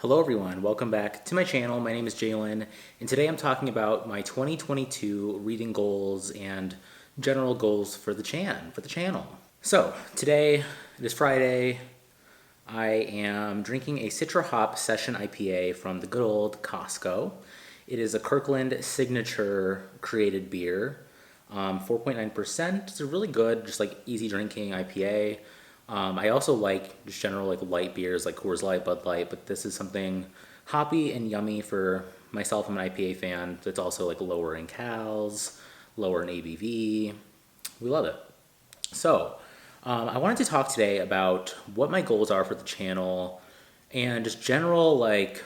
Hello everyone, welcome back to my channel. My name is Jalen, and today I'm talking about my 2022 reading goals and general goals for the channel. So today, it is Friday. I am drinking a Citra Hop Session IPA from the good old Costco. It is a Kirkland signature created beer, 4.9%. It's a really good, just like easy drinking IPA. I also like just general like light beers like Coors Light, Bud Light, but this is something hoppy and yummy for myself. I'm an IPA fan. It's also like lower in calories, lower in ABV. We love it. So I wanted to talk today about what my goals are for the channel and just general like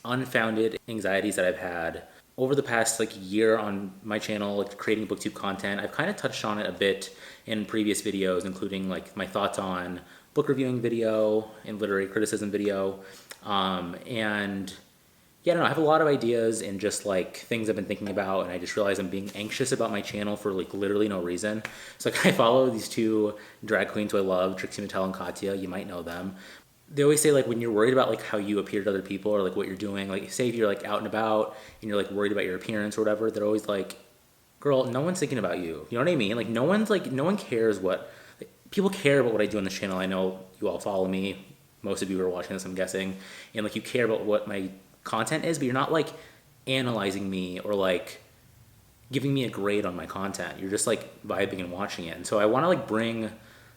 unfounded anxieties that I've had over the past like year on my channel, like creating booktube content. I've kind of touched on it a bit in previous videos, including like my thoughts on book reviewing video and literary criticism video. And yeah, I don't know, I have a lot of ideas and just like things I've been thinking about, and I just realized I'm being anxious about my channel for like literally no reason. So like I follow these two drag queens who I love, Trixie Mattel and Katya. You might know them. They always say like when you're worried about like how you appear to other people or like what you're doing, like say if you're like out and about and you're like worried about your appearance or whatever, they're always like, girl, no one's thinking about you. You know what I mean? Like no one cares what, like, people care about what I do on this channel. I know you all follow me. Most of you are watching this, I'm guessing. And like you care about what my content is, but you're not like analyzing me or like giving me a grade on my content. You're just like vibing and watching it. And so I want to like bring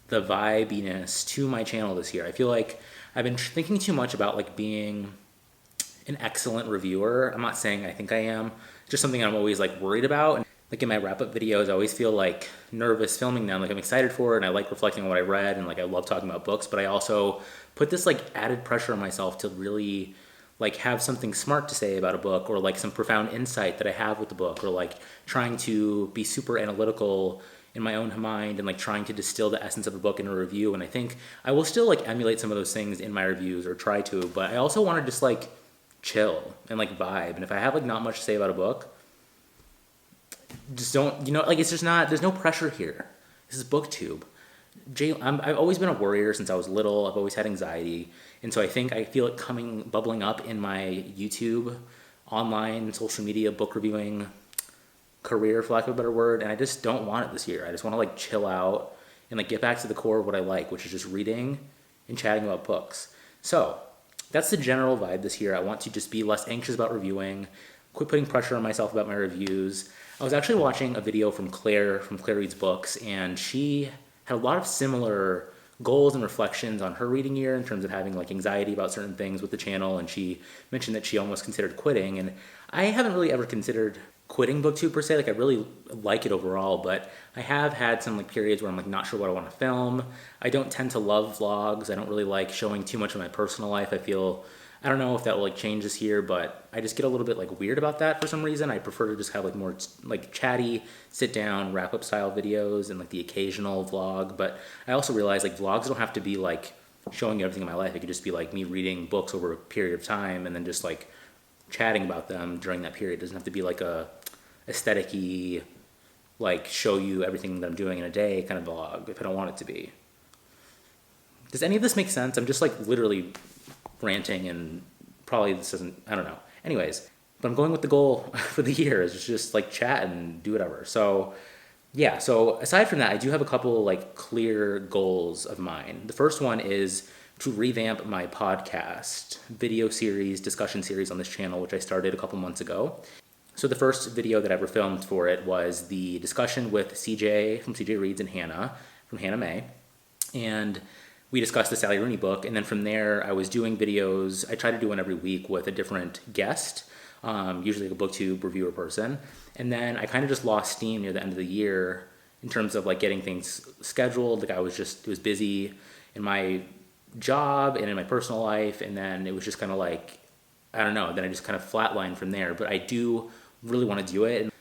the vibiness to my channel this year. I feel like I've been thinking too much about like being an excellent reviewer. I'm not saying I think I am. It's just something I'm always like worried about. And like in my wrap-up videos, I always feel like nervous filming them. Like I'm excited for it and I like reflecting on what I read and like I love talking about books, but I also put this like added pressure on myself to really like have something smart to say about a book or like some profound insight that I have with the book, or like trying to be super analytical in my own mind and like trying to distill the essence of a book in a review. And I think I will still like emulate some of those things in my reviews or try to, but I also want to just like chill and like vibe. And if I have like not much to say about a book, just don't, you know, like it's just not, there's no pressure here. This is booktube. I've always been a worrier since I was little. I've always had anxiety. And so I think I feel it bubbling up in my YouTube, online, social media, book reviewing career, for lack of a better word. And I just don't want it this year. I just want to like chill out and like get back to the core of what I like, which is just reading and chatting about books. So that's the general vibe this year. I want to just be less anxious about reviewing, quit putting pressure on myself about my reviews. I was actually watching a video from Claire Reads Books, and she had a lot of similar goals and reflections on her reading year in terms of having like anxiety about certain things with the channel. And she mentioned that she almost considered quitting. And I haven't really ever considered quitting booktube per se. Like I really like it overall, but I have had some like periods where I'm like not sure what I want to film. I don't tend to love vlogs. I don't really like showing too much of my personal life. I don't know if that will like change this year, but I just get a little bit like weird about that for some reason. I prefer to just have like more like chatty, sit down, wrap up style videos and like the occasional vlog. But I also realize like vlogs don't have to be like showing you everything in my life. It could just be like me reading books over a period of time and then just like chatting about them during that period. It doesn't have to be like a aesthetic-y, like show you everything that I'm doing in a day kind of vlog if I don't want it to be. Does any of this make sense? I'm just like literally ranting and probably this isn't, I don't know. Anyways, but I'm going with the goal for the year is just like chat and do whatever. So yeah, so aside from that, I do have a couple like clear goals of mine. The first one is to revamp my podcast video series, discussion series on this channel, which I started a couple months ago. So the first video that I ever filmed for it was the discussion with CJ from CJ Reads and Hannah from Hannah May. And we discussed the Sally Rooney book. And then from there, I was doing videos. I try to do one every week with a different guest, usually like a booktube reviewer person. And then I kind of just lost steam near the end of the year in terms of like getting things scheduled. Like it was busy in my job and in my personal life. And then it was just kind of like, I don't know, then I just kind of flatlined from there. But I do really want to do it. And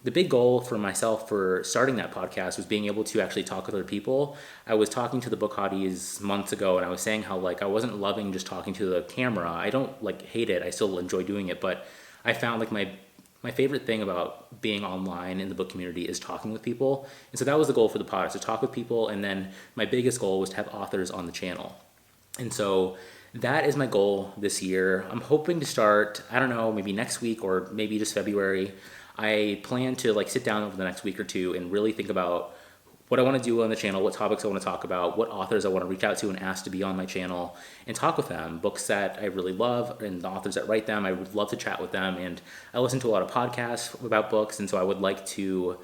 the big goal for myself for starting that podcast was being able to actually talk with other people. I was talking to the book hotties months ago and I was saying how like I wasn't loving just talking to the camera. I don't like hate it. I still enjoy doing it, but I found like my favorite thing about being online in the book community is talking with people. And so that was the goal for the pod, is to talk with people. And then my biggest goal was to have authors on the channel. And so that is my goal this year. I'm hoping to start, I don't know, maybe next week or maybe just February. I plan to like sit down over the next week or two and really think about what I want to do on the channel, what topics I want to talk about, what authors I want to reach out to and ask to be on my channel and talk with them. Books that I really love and the authors that write them, I would love to chat with them. And I listen to a lot of podcasts about books, and so I would like to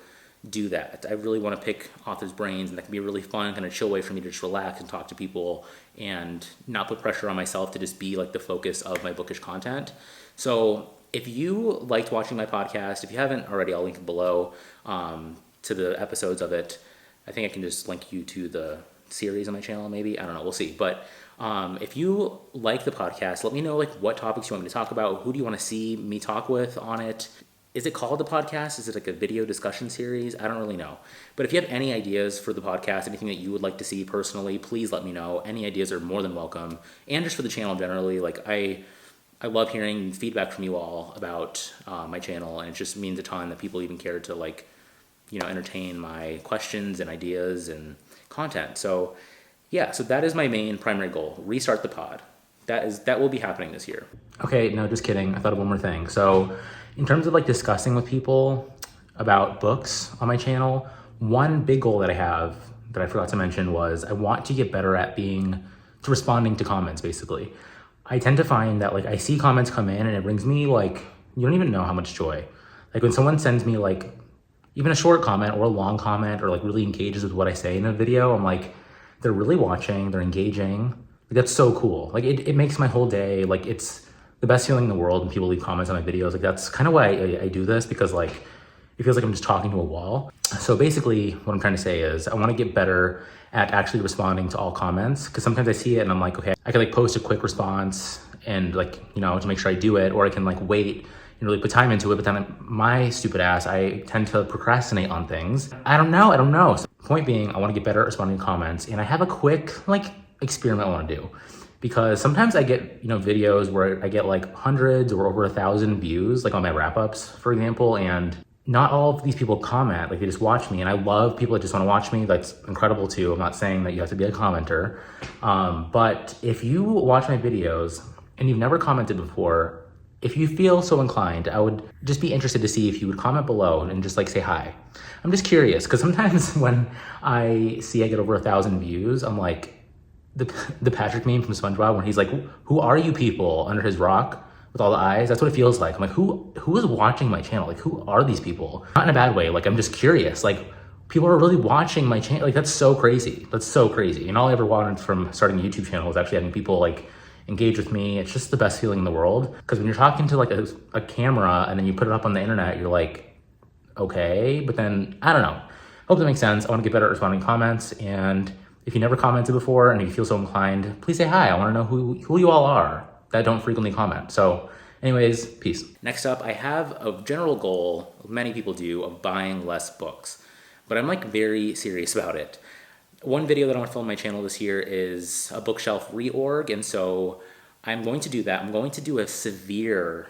do that. I really want to pick authors' brains, and that can be a really fun kind of chill way for me to just relax and talk to people and not put pressure on myself to just be like the focus of my bookish content. So if you liked watching my podcast, if you haven't already, I'll link it below to the episodes of it. I think I can just link you to the series on my channel, maybe. I don't know. We'll see. But if you like the podcast, let me know like what topics you want me to talk about. Who do you want to see me talk with on it? Is it called the podcast? Is it like a video discussion series? I don't really know. But if you have any ideas for the podcast, anything that you would like to see personally, please let me know. Any ideas are more than welcome. And just for the channel generally, like I love hearing feedback from you all about my channel, and it just means a ton that people even care to like, entertain my questions and ideas and content. So yeah, so that is my main primary goal. Restart the pod. That will be happening this year. Okay, no, just kidding. I thought of one more thing. So in terms of like discussing with people about books on my channel, one big goal that I have that I forgot to mention was I want to get better at responding to comments, basically. I tend to find that like I see comments come in and it brings me like, you don't even know how much joy. Like when someone sends me like even a short comment or a long comment or like really engages with what I say in a video, I'm like, they're really watching, they're engaging. Like, that's so cool. Like it makes my whole day, like it's the best feeling in the world when people leave comments on my videos. Like that's kind of why I do this, because like it feels like I'm just talking to a wall. So basically what I'm trying to say is I want to get better at actually responding to all comments, because sometimes I see it and I'm like, okay, I can like post a quick response and like, to make sure I do it, or I can like wait and really put time into it. But then my stupid ass, I tend to procrastinate on things. I don't know. So point being, I want to get better at responding to comments, and I have a quick like experiment I want to do, because sometimes I get, videos where I get like hundreds or over 1,000 views, like on my wrap-ups, for example, and not all of these people comment, like they just watch me. And I love people that just want to watch me. That's incredible too. I'm not saying that you have to be a commenter. But if you watch my videos and you've never commented before, if you feel so inclined, I would just be interested to see if you would comment below and just like say hi. I'm just curious, because sometimes when I see I get over 1,000 views, I'm like, the Patrick meme from SpongeBob when he's like, who are you people under his rock with all the eyes? That's what it feels like. I'm like, who is watching my channel? Like, who are these people? Not in a bad way. Like, I'm just curious. Like, people are really watching my channel. Like, that's so crazy. That's so crazy. And all I ever wanted from starting a YouTube channel was actually having people like engage with me. It's just the best feeling in the world. Because when you're talking to like a camera and then you put it up on the internet, you're like, okay. But then, I don't know. Hope that makes sense. I want to get better at responding to comments. And if you never commented before and you feel so inclined, please say hi. I want to know who you all are that don't frequently comment. So anyways, peace. Next up, I have a general goal, many people do, of buying less books. But I'm like very serious about it. One video that I want to film on my channel this year is a bookshelf reorg, and so I'm going to do that. I'm going to do a severe,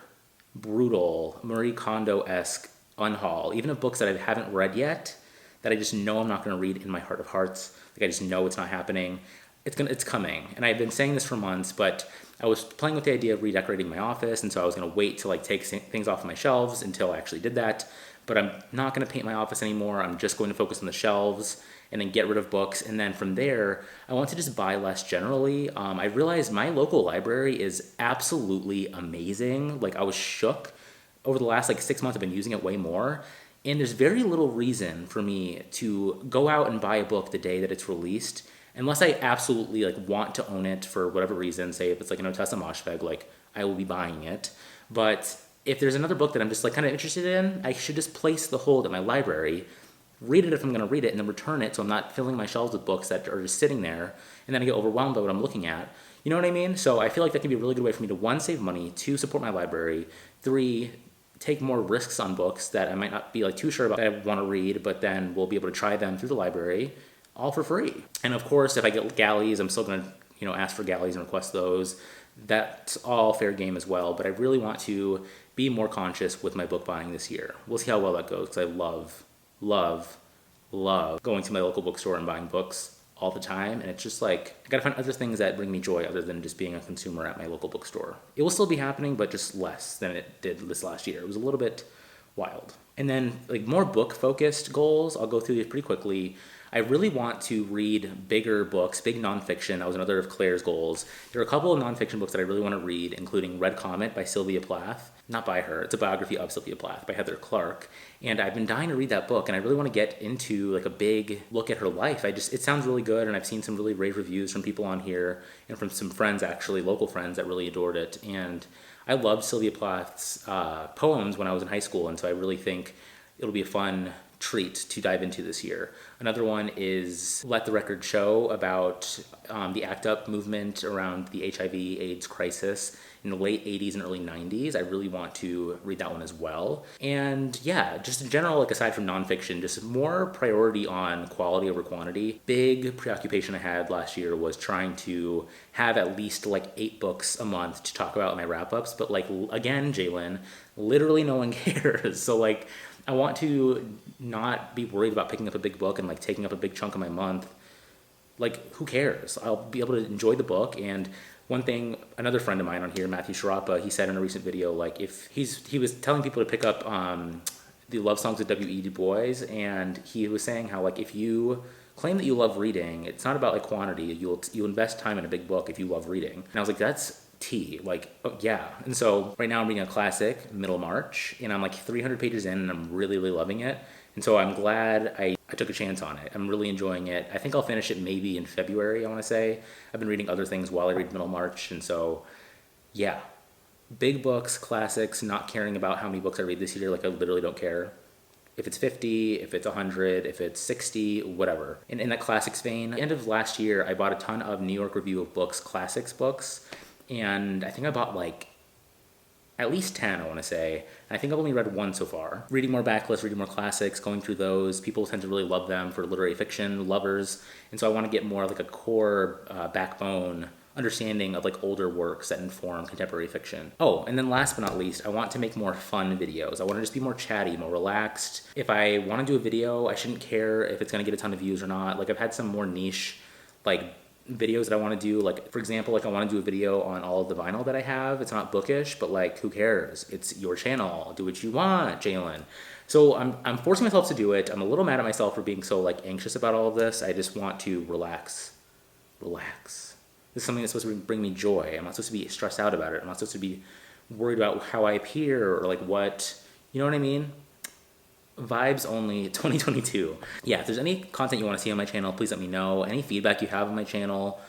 brutal, Marie Kondo-esque unhaul, even of books that I haven't read yet, that I just know I'm not going to read in my heart of hearts. Like I just know it's not happening. It's coming. And I've been saying this for months, but I was playing with the idea of redecorating my office, and so I was going to wait to like take things off of my shelves until I actually did that. But I'm not going to paint my office anymore. I'm just going to focus on the shelves and then get rid of books. And then from there, I want to just buy less generally. I realized my local library is absolutely amazing. Like I was shook. Over the last like 6 months, I've been using it way more. And there's very little reason for me to go out and buy a book the day that it's released, unless I absolutely like want to own it for whatever reason. Say if it's like an Otessa Moshfegh, like I will be buying it. But if there's another book that I'm just like kind of interested in, I should just place the hold at my library, read it if I'm going to read it, and then return it so I'm not filling my shelves with books that are just sitting there, and then I get overwhelmed by what I'm looking at. You know what I mean? So I feel like that can be a really good way for me to, 1, save money, 2, support my library, 3, take more risks on books that I might not be like too sure about that I want to read, but then we'll be able to try them through the library, all for free. And of course, if I get galleys, I'm still going to ask for galleys and request those. That's all fair game as well, but I really want to be more conscious with my book buying this year. We'll see how well that goes, because I love going to my local bookstore and buying books all the time, and it's just like I gotta find other things that bring me joy other than just being a consumer at my local bookstore. It will still be happening, but just less than it did this last year. It was a little bit wild. And then like more book focused goals, I'll go through these pretty quickly. I really want to read bigger books, big nonfiction. That was another of Claire's goals. There are a couple of nonfiction books that I really want to read, including Red Comet by Sylvia Plath. Not by her, it's a biography of Sylvia Plath by Heather Clark. And I've been dying to read that book, and I really want to get into like a big look at her life. It sounds really good, and I've seen some really rave reviews from people on here and from some friends, actually, local friends that really adored it. And I loved Sylvia Plath's poems when I was in high school, and so I really think it'll be a fun treat to dive into this year. Another one is Let the Record Show, about the ACT UP movement around the HIV/AIDS crisis in the late 80s and early 90s. I really want to read that one as well. And yeah, just in general, like aside from nonfiction, just more priority on quality over quantity. Big preoccupation I had last year was trying to have at least like 8 books a month to talk about in my wrap-ups. But like, again, Jalen, literally no one cares. So like, I want to not be worried about picking up a big book and like taking up a big chunk of my month. Like, who cares? I'll be able to enjoy the book. And one thing, another friend of mine on here, Matthew Sharapa, he said in a recent video, like if he was telling people to pick up the love songs of W.E. Du Bois, and he was saying how like if you claim that you love reading, it's not about like quantity. You'll invest time in a big book if you love reading. And I was like, that's tea. Like, oh, yeah. And so right now I'm reading a classic, Middlemarch, and I'm like 300 pages in, and I'm really, really loving it. And so I'm glad I took a chance on it. I'm really enjoying it. I think I'll finish it maybe in February, I want to say. I've been reading other things while I read Middlemarch, and so yeah. Big books, classics, not caring about how many books I read this year. Like, I literally don't care. If it's 50, if it's 100, if it's 60, whatever. And in that classics vein, at the end of last year, I bought a ton of New York Review of Books classics books, and I think I bought like at least 10, I want to say. And I think I've only read 1 so far. Reading more backlists, reading more classics, going through those. People tend to really love them for literary fiction lovers. And so I want to get more like a core backbone understanding of like older works that inform contemporary fiction. Oh, and then last but not least, I want to make more fun videos. I want to just be more chatty, more relaxed. If I want to do a video, I shouldn't care if it's going to get a ton of views or not. Like, I've had some more niche like videos that I want to do. Like, for example, like I want to do a video on all of the vinyl that I have. It's not bookish, but like, who cares? It's your channel. Do what you want, Jalen. So I'm forcing myself to do it. I'm a little mad at myself for being so like anxious about all of this. I just want to relax. This is something that's supposed to bring me joy. I'm not supposed to be stressed out about it. I'm not supposed to be worried about how I appear or like what, you know what I mean? Vibes only 2022. Yeah, if there's any content you want to see on my channel, please let me know. Any feedback you have on my channel,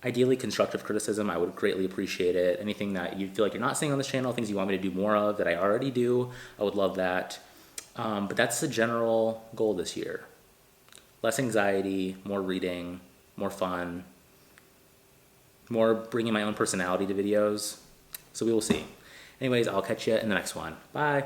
ideally constructive criticism, I would greatly appreciate it. Anything that you feel like you're not seeing on this channel, things you want me to do more of that I already do, I would love that. But that's the general goal this year. Less anxiety, more reading, more fun, more bringing my own personality to videos. So we will see. Anyways, I'll catch you in the next one. Bye.